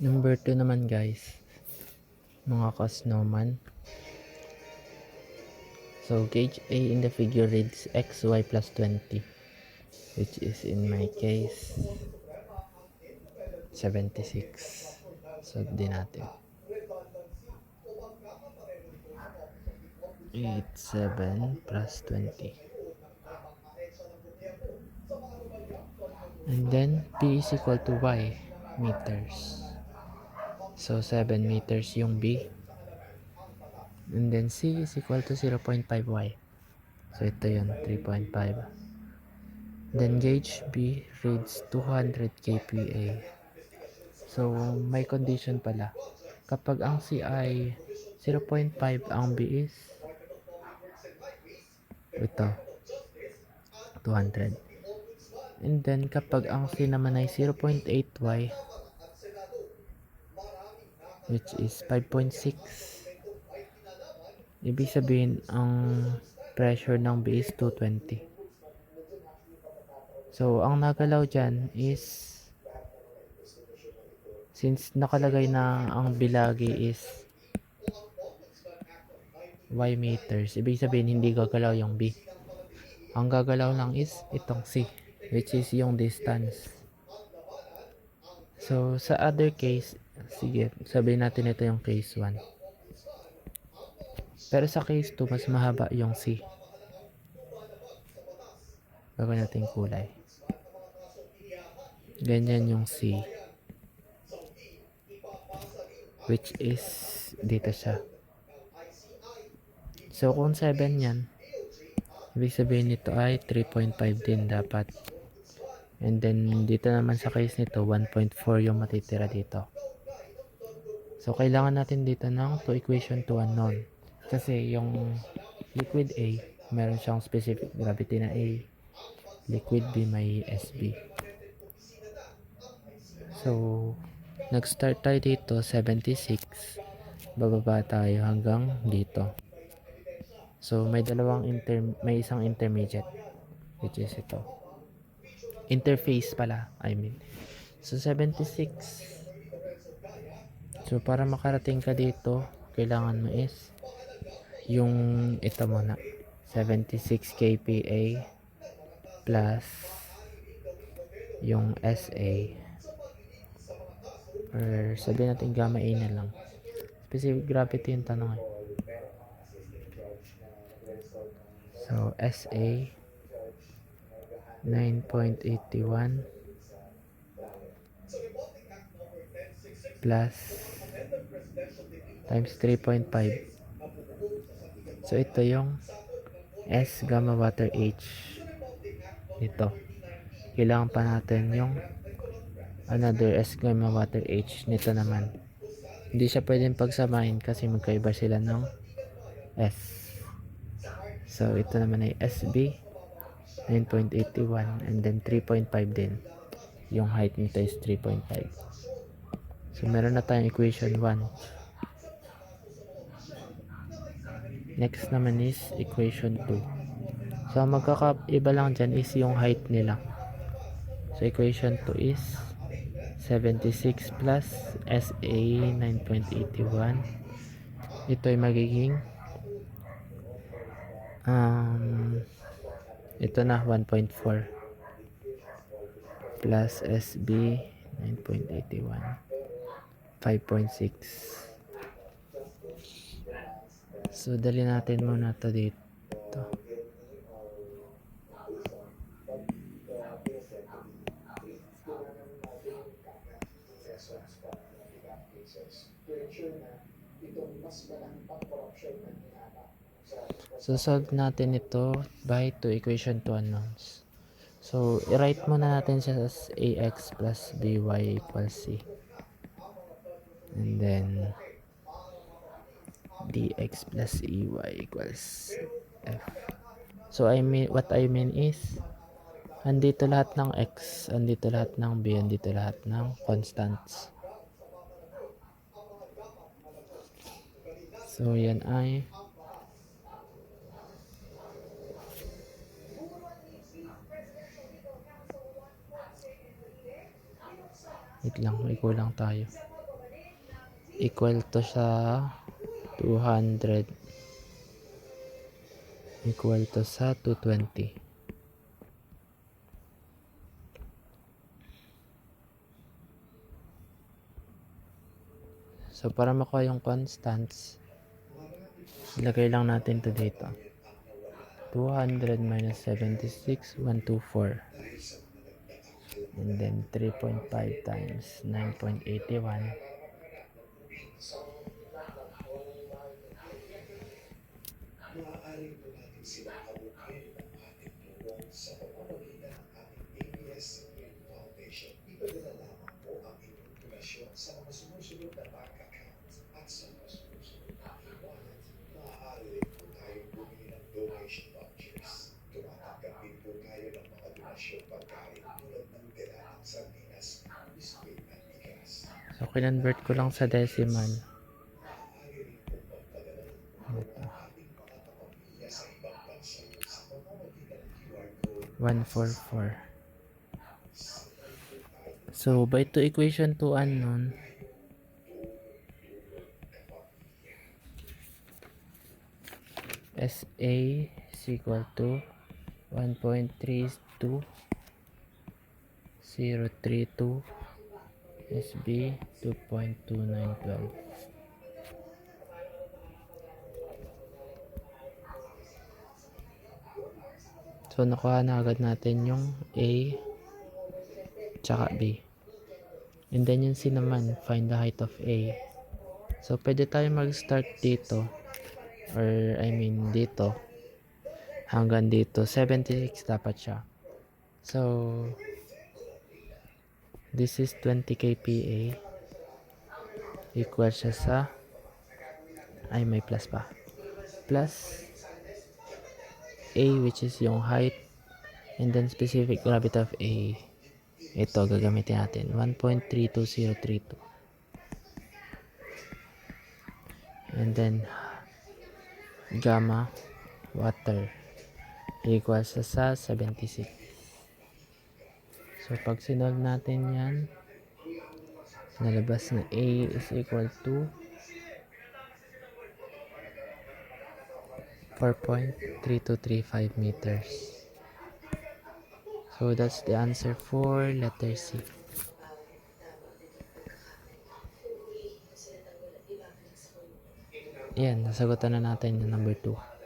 Number 2 naman guys, mga ka-snowman. So gauge A in the figure reads xy plus 20, which is in my case 76. So din natin 87 plus 20, and then B is equal to y meters. So 7 meters yung B, and then C is equal to 0.5y. So ito yun, 3.5. Then gauge B reads 200 kPa. So may condition pala. Kapag ang C ay 0.5, ang B is ito, 200. And then kapag ang C naman ay 0.8y, which is 5.6, ibig sabihin ang pressure ng B is 220. So ang nagalaw dyan is, since nakalagay na ang B lagi is y meters, ibig sabihin hindi gagalaw yung B. Ang gagalaw lang is itong C, which is yung distance. So sa other case, sige, sabihin natin ito yung case 1. Pero sa case 2, mas mahaba yung C. Gagawin natin kulay. Ganyan yung C, which is dito siya. So kung 7 yan, ibig sabihin nito ay 3.5 din dapat. And then dito naman sa case nito, 1.4 yung matitira dito. So kailangan natin dito ng 2 equation to unknown. Kasi yung liquid A, meron siyang specific gravity na A. Liquid B may SB. So nag-start tayo dito 76. Bababa tayo hanggang dito. So may isang intermediate, which is ito. Interface pala, I mean. So 76. So para makarating ka dito, kailangan mo is yung ito muna, 76 kPa plus yung SA, or sabihin natin gamma A na lang. Specific gravity yung tanong eh. So SA 9.81 plus times 3.5. So ito yung S gamma water H dito. Kailangan pa natin yung another S gamma water H nito naman. Hindi siya pwedeng pagsamahin kasi magkaiba sila ng S. So ito naman ay SB 9.81, and then 3.5 din. Yung height nito is 3.5. So meron na tayong equation 1. Next naman is equation 2. So magkakaiba lang dyan is yung height nila. So equation 2 is 76 plus SA 9.81. Ito ay magiging ito na 1.4 plus SB 9.81 5.6. So dali natin muna to dito. So solve natin ito by 2 equation to unknowns. So i-write muna natin siya as AX plus BY equals C, and then DX plus EY equals F. So what I mean is, andito lahat ng X, andito lahat ng B, andito lahat ng constants. So yan ay wait lang, may kulang tayo. equal to sa 200 equal to sa 220. So para makuha yung constants, ilagay lang natin to dito. 200 minus 76, 124. And then 3.5 times 9.81. So, kinonvert ko lang sa decimal. Ito. 144. So, by to equation 2 unknown, SA is equal to 1.32032, SB 2.2912. So, nakuha na agad natin yung A tsaka B. And then yung C naman, find the height of A. So, pwede tayo mag-start dito. Or, I mean, dito. Hanggang dito. 76 dapat siya. So, this is 20 kPa. Equal siya sa, ay may plus pa. Plus A, which is yung height. And then specific gravity of A. Ito, gagamitin natin. 1.32032. And then, gamma, water, equals sa 76. So, pag sinolve natin yan, nalabas na A is equal to 4.3235 meters. So, that's the answer for letter C. Yan, nasagutan na natin yung number 2.